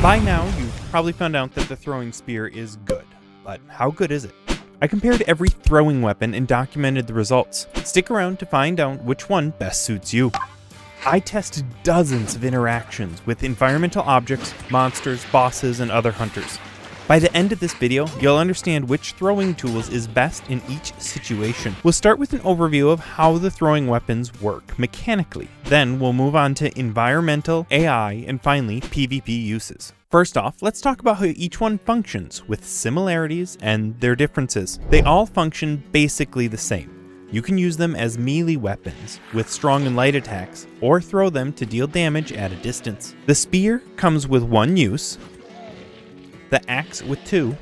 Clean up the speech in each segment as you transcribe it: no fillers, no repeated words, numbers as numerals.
By now, you've probably found out that the throwing spear is good, but how good is it? I compared every throwing weapon and documented the results. Stick around to find out which one best suits you. I tested dozens of interactions with environmental objects, monsters, bosses, and other hunters. By the end of this video, you'll understand which throwing tools is best in each situation. We'll start with an overview of how the throwing weapons work mechanically. Then we'll move on to environmental, AI, and finally PvP uses. First off, let's talk about how each one functions, with similarities and their differences. They all function basically the same. You can use them as melee weapons with strong and light attacks, or throw them to deal damage at a distance. The spear comes with one use, the axe with 2,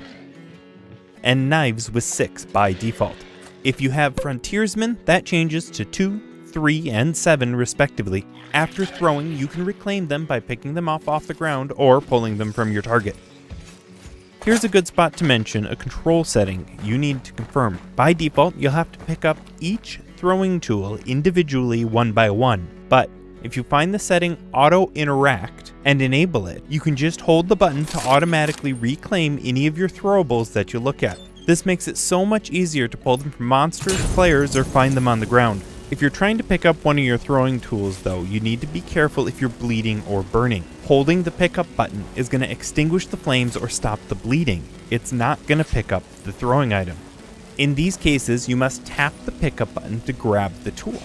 and knives with 6 by default. If you have frontiersmen, that changes to 2, 3, and 7 respectively. After throwing, you can reclaim them by picking them off the ground or pulling them from your target. Here's a good spot to mention a control setting you need to confirm. By default, you'll have to pick up each throwing tool individually one by one, but if you find the setting Auto Interact and enable it, you can just hold the button to automatically reclaim any of your throwables that you look at. This makes it so much easier to pull them from monsters, players, or find them on the ground. If you're trying to pick up one of your throwing tools though, you need to be careful if you're bleeding or burning. Holding the pickup button is going to extinguish the flames or stop the bleeding. It's not going to pick up the throwing item. In these cases, you must tap the pickup button to grab the tool.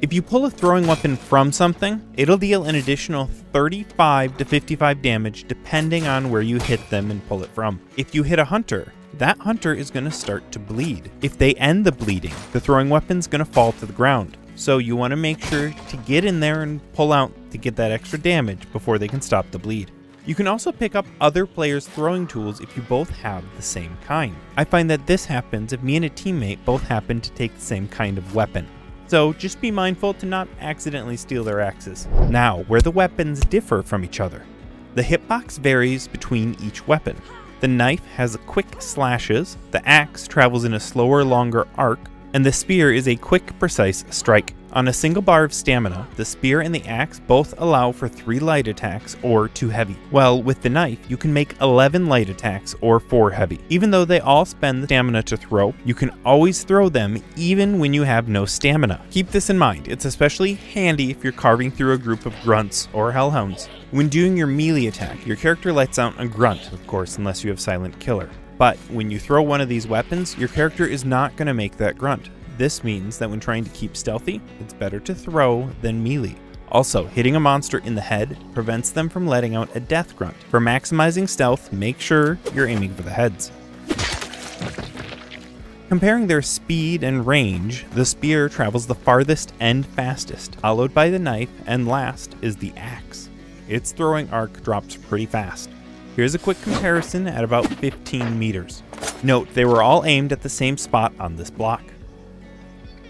If you pull a throwing weapon from something, it'll deal an additional 35 to 55 damage depending on where you hit them and pull it from. If you hit a hunter, that hunter is going to start to bleed. If they end the bleeding, the throwing weapon's going to fall to the ground. So you want to make sure to get in there and pull out to get that extra damage before they can stop the bleed. You can also pick up other players' throwing tools if you both have the same kind. I find that this happens if me and a teammate both happen to take the same kind of weapon. So just be mindful to not accidentally steal their axes. Now, where the weapons differ from each other. The hitbox varies between each weapon. The knife has quick slashes, the axe travels in a slower, longer arc, and the spear is a quick, precise strike. On a single bar of stamina, the spear and the axe both allow for 3 light attacks or 2 heavy. Well, with the knife, you can make 11 light attacks or 4 heavy. Even though they all spend the stamina to throw, you can always throw them even when you have no stamina. Keep this in mind, it's especially handy if you're carving through a group of grunts or hellhounds. When doing your melee attack, your character lets out a grunt, of course, unless you have silent killer. But when you throw one of these weapons, your character is not going to make that grunt. This means that when trying to keep stealthy, it's better to throw than melee. Also, hitting a monster in the head prevents them from letting out a death grunt. For maximizing stealth, make sure you're aiming for the heads. Comparing their speed and range, the spear travels the farthest and fastest, followed by the knife, and last is the axe. Its throwing arc drops pretty fast. Here's a quick comparison at about 15 meters. Note, they were all aimed at the same spot on this block.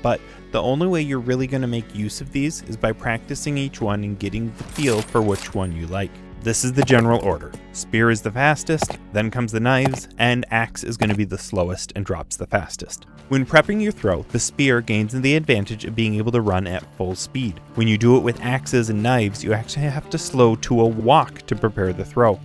But the only way you're really going to make use of these is by practicing each one and getting the feel for which one you like. This is the general order. Spear is the fastest, then comes the knives, and axe is going to be the slowest and drops the fastest. When prepping your throw, the spear gains the advantage of being able to run at full speed. When you do it with axes and knives, you actually have to slow to a walk to prepare the throw.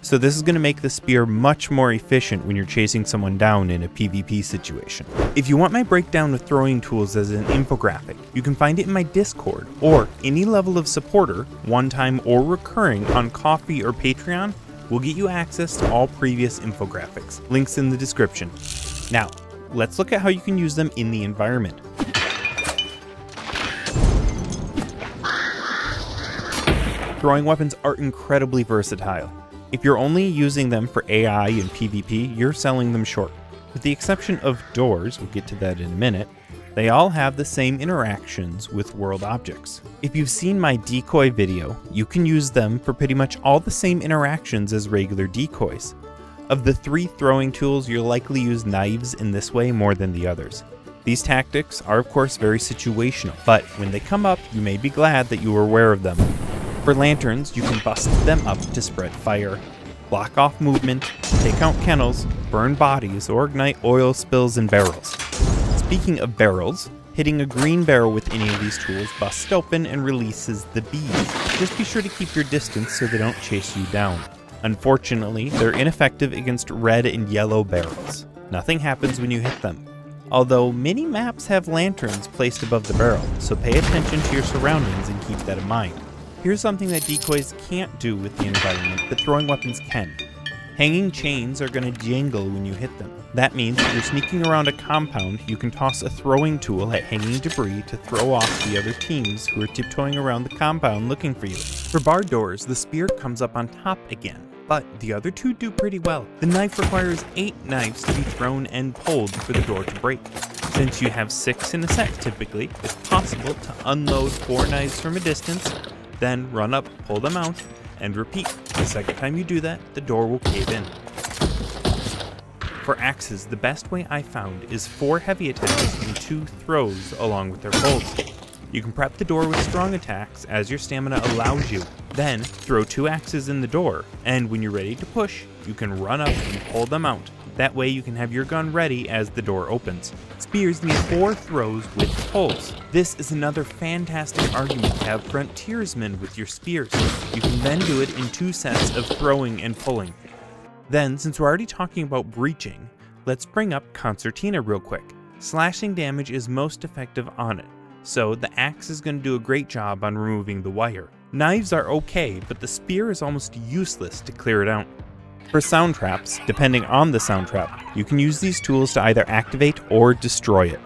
So this is going to make the spear much more efficient when you're chasing someone down in a PvP situation. If you want my breakdown of throwing tools as an infographic, you can find it in my Discord, or any level of supporter, one-time or recurring on Ko-fi or Patreon, will get you access to all previous infographics. Links in the description. Now, let's look at how you can use them in the environment. Throwing weapons are incredibly versatile. If you're only using them for AI and PvP, you're selling them short. With the exception of doors, we'll get to that in a minute, they all have the same interactions with world objects. If you've seen my decoy video, you can use them for pretty much all the same interactions as regular decoys. Of the 3 throwing tools, you'll likely use knives in this way more than the others. These tactics are of course very situational, but when they come up, you may be glad that you were aware of them. For lanterns, you can bust them up to spread fire, block off movement, take out kennels, burn bodies, or ignite oil spills in barrels. Speaking of barrels, hitting a green barrel with any of these tools busts open and releases the bees. Just be sure to keep your distance so they don't chase you down. Unfortunately, they're ineffective against red and yellow barrels. Nothing happens when you hit them. Although many maps have lanterns placed above the barrel, so pay attention to your surroundings and keep that in mind. Here's something that decoys can't do with the environment that throwing weapons can. Hanging chains are going to jingle when you hit them. That means if you're sneaking around a compound, you can toss a throwing tool at hanging debris to throw off the other teams who are tiptoeing around the compound looking for you. For barred doors, the spear comes up on top again, but the other two do pretty well. The knife requires 8 knives to be thrown and pulled for the door to break. Since you have 6 in a set typically, it's possible to unload 4 knives from a distance, then run up, pull them out, and repeat. The second time you do that, the door will cave in. For axes, the best way I found is 4 heavy attacks and 2 throws along with their pulls. You can prep the door with strong attacks as your stamina allows you. Then, throw 2 axes in the door, and when you're ready to push, you can run up and pull them out. That way you can have your gun ready as the door opens. Spears need 4 throws with pulls. This is another fantastic argument to have frontiersmen with your spears. You can then do it in 2 sets of throwing and pulling. Then, since we're already talking about breaching, let's bring up Concertina real quick. Slashing damage is most effective on it, so the axe is going to do a great job on removing the wire. Knives are okay, but the spear is almost useless to clear it out. For Soundtraps, depending on the Soundtrap, you can use these tools to either activate or destroy it.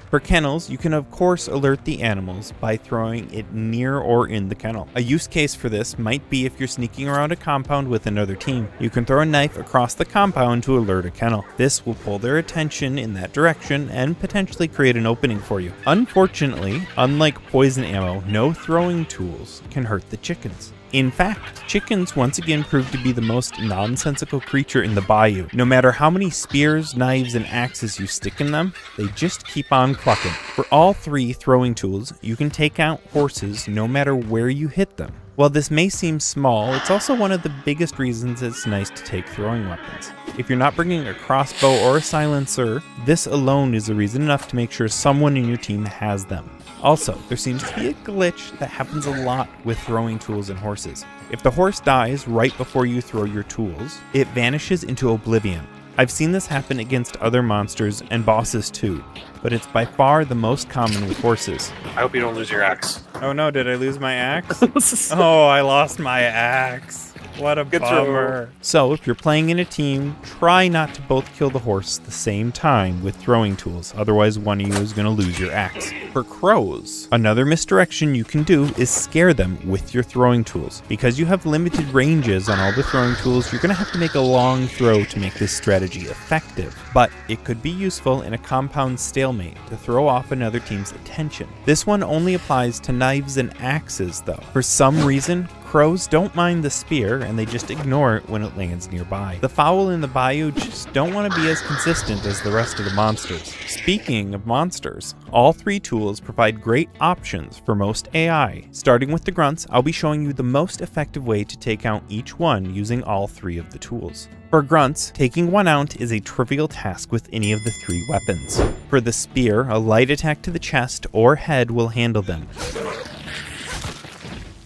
For kennels, you can of course alert the animals by throwing it near or in the kennel. A use case for this might be if you're sneaking around a compound with another team. You can throw a knife across the compound to alert a kennel. This will pull their attention in that direction and potentially create an opening for you. Unfortunately, unlike poison ammo, no throwing tools can hurt the chickens. In fact, chickens once again proved to be the most nonsensical creature in the bayou. No matter how many spears, knives, and axes you stick in them, they just keep on clucking. For all 3 throwing tools, you can take out horses no matter where you hit them. While this may seem small, it's also one of the biggest reasons it's nice to take throwing weapons. If you're not bringing a crossbow or a silencer, this alone is a reason enough to make sure someone in your team has them. Also, there seems to be a glitch that happens a lot with throwing tools and horses. If the horse dies right before you throw your tools, it vanishes into oblivion. I've seen this happen against other monsters and bosses too, but it's by far the most common with horses. I hope you don't lose your axe. Oh no, did I lose my axe? Oh, I lost my axe. What a bummer. So, if you're playing in a team, try not to both kill the horse at the same time with throwing tools, otherwise one of you is going to lose your axe. For crows, another misdirection you can do is scare them with your throwing tools. Because you have limited ranges on all the throwing tools, you're going to have to make a long throw to make this strategy effective. But it could be useful in a compound stalemate to throw off another team's attention. This one only applies to knives and axes though. For some reason, crows don't mind the spear and they just ignore it when it lands nearby. The fowl in the bayou just don't want to be as consistent as the rest of the monsters. Speaking of monsters, all 3 tools provide great options for most AI. Starting with the grunts, I'll be showing you the most effective way to take out each one using all 3 of the tools. For grunts, taking one out is a trivial task with any of the 3 weapons. For the spear, a light attack to the chest or head will handle them.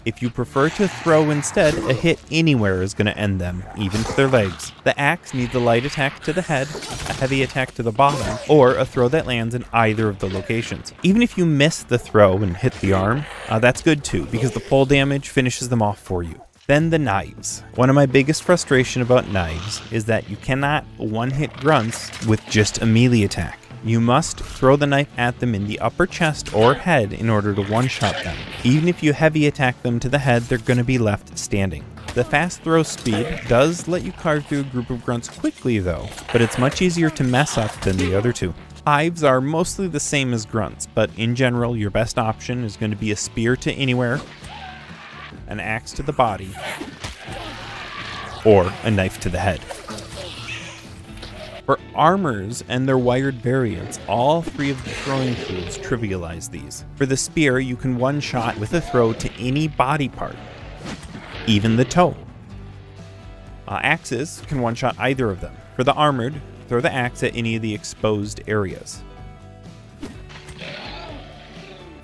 If you prefer to throw instead, a hit anywhere is going to end them, even to their legs. The axe needs a light attack to the head, a heavy attack to the bottom, or a throw that lands in either of the locations. Even if you miss the throw and hit the arm, that's good too, because the pull damage finishes them off for you. Then the knives. One of my biggest frustration about knives is that you cannot one-hit grunts with just a melee attack. You must throw the knife at them in the upper chest or head in order to one-shot them. Even if you heavy attack them to the head, they're going to be left standing. The fast throw speed does let you carve through a group of grunts quickly though, but it's much easier to mess up than the other 2. Hives are mostly the same as grunts, but in general, your best option is going to be a spear to anywhere, an axe to the body, or a knife to the head. For armors and their wired variants, all 3 of the throwing tools trivialize these. For the spear, you can one-shot with a throw to any body part, even the toe. Axes can one-shot either of them. For the armored, throw the axe at any of the exposed areas.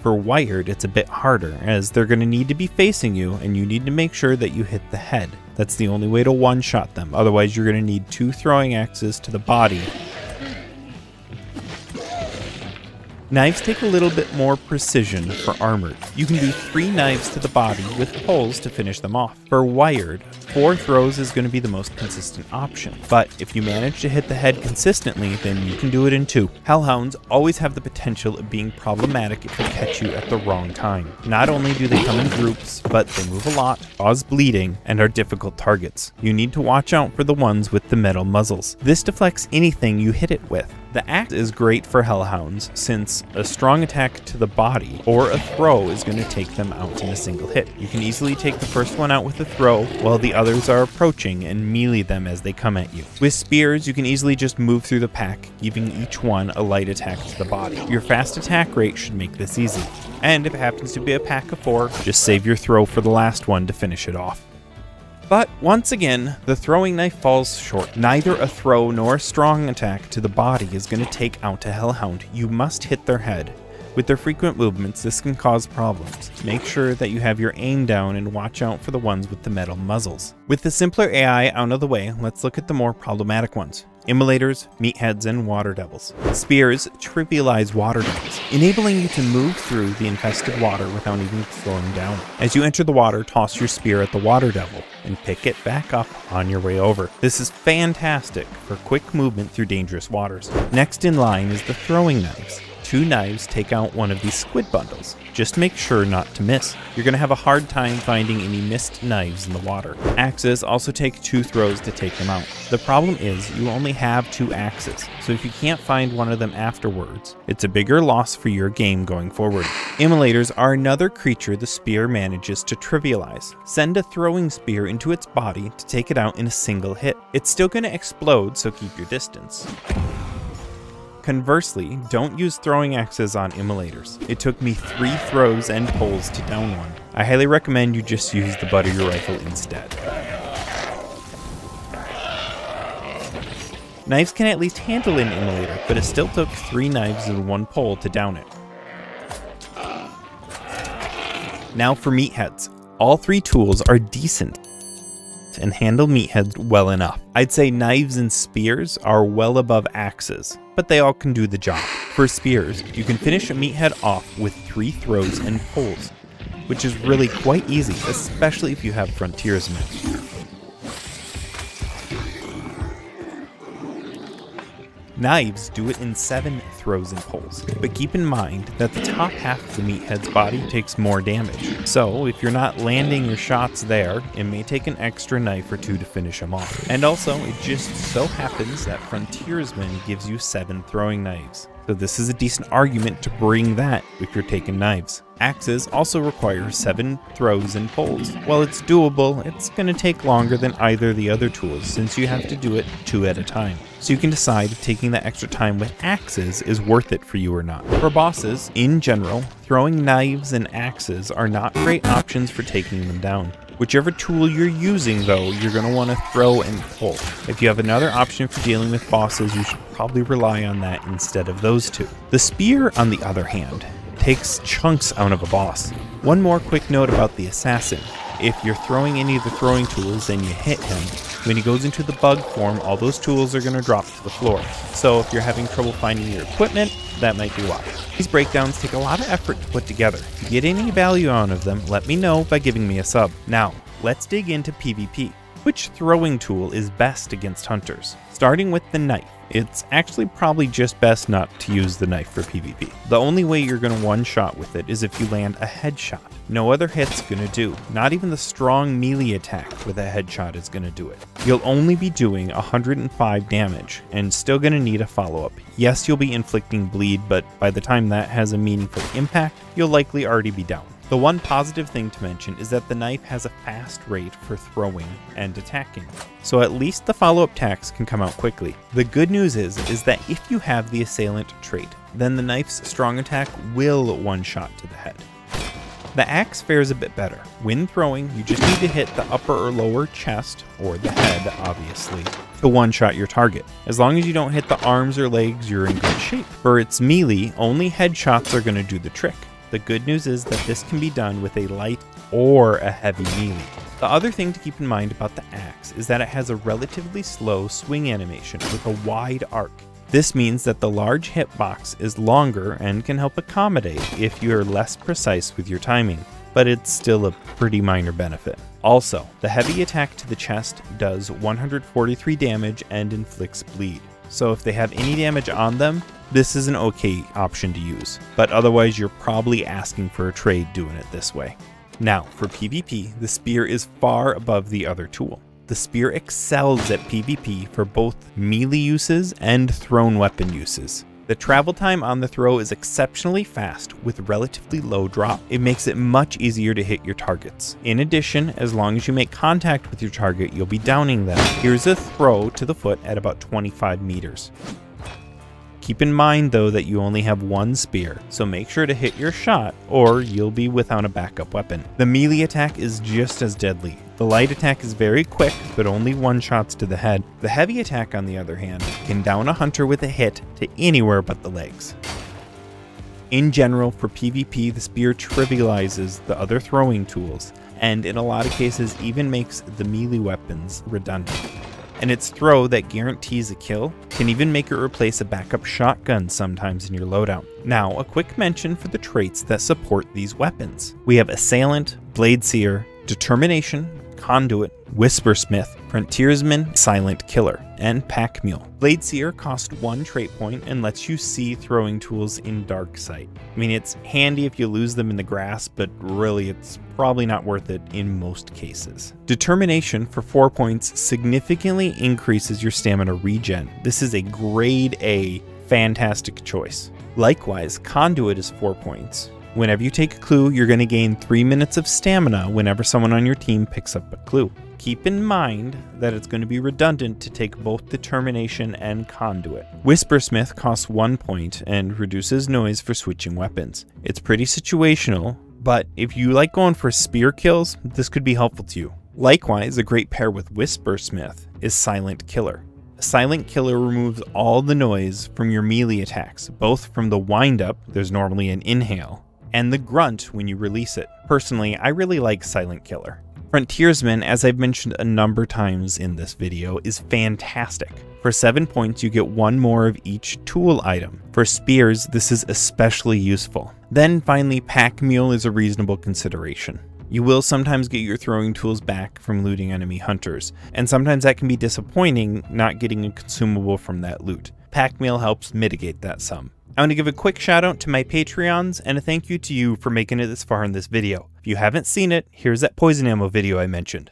For wired, it's a bit harder, as they're going to need to be facing you, and you need to make sure that you hit the head. That's the only way to one-shot them, otherwise you're going to need 2 throwing axes to the body. Knives take a little bit more precision for armored. You can do 3 knives to the body with poles to finish them off. For wired, 4 throws is going to be the most consistent option, but if you manage to hit the head consistently, then you can do it in 2. Hellhounds always have the potential of being problematic if they catch you at the wrong time. Not only do they come in groups, but they move a lot, cause bleeding, and are difficult targets. You need to watch out for the ones with the metal muzzles. This deflects anything you hit it with. The axe is great for Hellhounds, since a strong attack to the body or a throw is going to take them out in a single hit. You can easily take the first one out with a throw while the others are approaching and melee them as they come at you. With spears, you can easily just move through the pack, giving each one a light attack to the body. Your fast attack rate should make this easy. And if it happens to be a pack of 4, just save your throw for the last one to finish it off. But once again, the throwing knife falls short. Neither a throw nor a strong attack to the body is going to take out a Hellhound. You must hit their head. With their frequent movements, this can cause problems. Make sure that you have your aim down and watch out for the ones with the metal muzzles. With the simpler AI out of the way, let's look at the more problematic ones. Immolators, Meatheads, and Water Devils. Spears trivialize Water Devils, enabling you to move through the infested water without even slowing down. As you enter the water, toss your spear at the Water Devil and pick it back up on your way over. This is fantastic for quick movement through dangerous waters. Next in line is the throwing knives. 2 knives take out one of these squid bundles. Just make sure not to miss. You're going to have a hard time finding any missed knives in the water. Axes also take 2 throws to take them out. The problem is you only have 2 axes, so if you can't find one of them afterwards, it's a bigger loss for your game going forward. Immolators are another creature the spear manages to trivialize. Send a throwing spear into its body to take it out in a single hit. It's still going to explode, so keep your distance. Conversely, don't use throwing axes on Immolators. It took me 3 throws and pulls to down one. I highly recommend you just use the butt of your rifle instead. Knives can at least handle an Immolator, but it still took 3 knives and 1 pole to down it. Now for Meatheads. All 3 tools are decent and handle Meatheads well enough. I'd say knives and spears are well above axes, but they all can do the job. For spears, you can finish a Meathead off with 3 throws and pulls, which is really quite easy, especially if you have frontiersmen. Knives do it in 7 throws and pulls, but keep in mind that the top half of the Meathead's body takes more damage. So if you're not landing your shots there, it may take an extra knife or 2 to finish them off. And also, it just so happens that Frontiersman gives you 7 throwing knives. So this is a decent argument to bring that if you're taking knives. Axes also require 7 throws and pulls. While it's doable, it's going to take longer than either of the other tools since you have to do it 2 at a time. So you can decide if taking that extra time with axes is worth it for you or not. For bosses, in general, throwing knives and axes are not great options for taking them down. Whichever tool you're using though, you're going to want to throw and pull. If you have another option for dealing with bosses, you should probably rely on that instead of those 2. The spear, on the other hand, takes chunks out of a boss. One more quick note about the assassin. If you're throwing any of the throwing tools and you hit him, when he goes into the bug form, all those tools are going to drop to the floor. So if you're having trouble finding your equipment, that might be why. These breakdowns take a lot of effort to put together. If you get any value out of them, let me know by giving me a sub. Now, let's dig into PvP. Which throwing tool is best against hunters? Starting with the knife. It's actually probably just best not to use the knife for PvP. The only way you're going to one-shot with it is if you land a headshot. No other hit's going to do. Not even the strong melee attack with a headshot is going to do it. You'll only be doing 105 damage and still going to need a follow-up. Yes, you'll be inflicting bleed, but by the time that has a meaningful impact, you'll likely already be down. The one positive thing to mention is that the knife has a fast rate for throwing and attacking, so at least the follow-up attacks can come out quickly. The good news is that if you have the assailant trait, then the knife's strong attack will one-shot to the head. The axe fares a bit better. When throwing, you just need to hit the upper or lower chest, or the head obviously, to one-shot your target. As long as you don't hit the arms or legs, you're in good shape. For its melee, only headshots are going to do the trick. The good news is that this can be done with a light or a heavy melee. The other thing to keep in mind about the axe is that it has a relatively slow swing animation with a wide arc. This means that the large hitbox is longer and can help accommodate if you are less precise with your timing, but it's still a pretty minor benefit. Also, the heavy attack to the chest does 143 damage and inflicts bleed, so if they have any damage on them, this is an okay option to use, but otherwise you're probably asking for a trade doing it this way. Now, for PvP, the spear is far above the other tool. The spear excels at PvP for both melee uses and thrown weapon uses. The travel time on the throw is exceptionally fast with relatively low drop. It makes it much easier to hit your targets. In addition, as long as you make contact with your target, you'll be downing them. Here's a throw to the foot at about 25 meters. Keep in mind though that you only have one spear, so make sure to hit your shot or you'll be without a backup weapon. The melee attack is just as deadly. The light attack is very quick, but only one shots to the head. The heavy attack, on the other hand, can down a hunter with a hit to anywhere but the legs. In general, for PvP, the spear trivializes the other throwing tools, and in a lot of cases even makes the melee weapons redundant. And its throw that guarantees a kill can even make it replace a backup shotgun sometimes in your loadout. Now, a quick mention for the traits that support these weapons. We have Assailant, Blade Seer, Determination, Conduit, Whispersmith, Frontiersman, Silent Killer, and Pack Mule. Blade Seer costs 1 trait point and lets you see throwing tools in dark sight. I mean, it's handy if you lose them in the grass, but really it's probably not worth it in most cases. Determination for 4 points significantly increases your stamina regen. This is a grade A fantastic choice. Likewise, Conduit is 4 points. Whenever you take a clue, you're going to gain 3 minutes of stamina whenever someone on your team picks up a clue. Keep in mind that it's going to be redundant to take both Determination and Conduit. Whispersmith costs 1 point and reduces noise for switching weapons. It's pretty situational, but if you like going for spear kills, this could be helpful to you. Likewise, a great pair with Whispersmith is Silent Killer. Silent Killer removes all the noise from your melee attacks, both from the wind-up, there's normally an inhale, and the grunt when you release it. Personally, I really like Silent Killer. Frontiersman, as I've mentioned a number of times in this video, is fantastic. For 7 points, you get 1 more of each tool item. For spears, this is especially useful. Then finally, Pack Mule is a reasonable consideration. You will sometimes get your throwing tools back from looting enemy hunters, and sometimes that can be disappointing not getting a consumable from that loot. Pack Mule helps mitigate that some. I want to give a quick shout out to my Patreons and a thank you to you for making it this far in this video. If you haven't seen it, here's that poison ammo video I mentioned.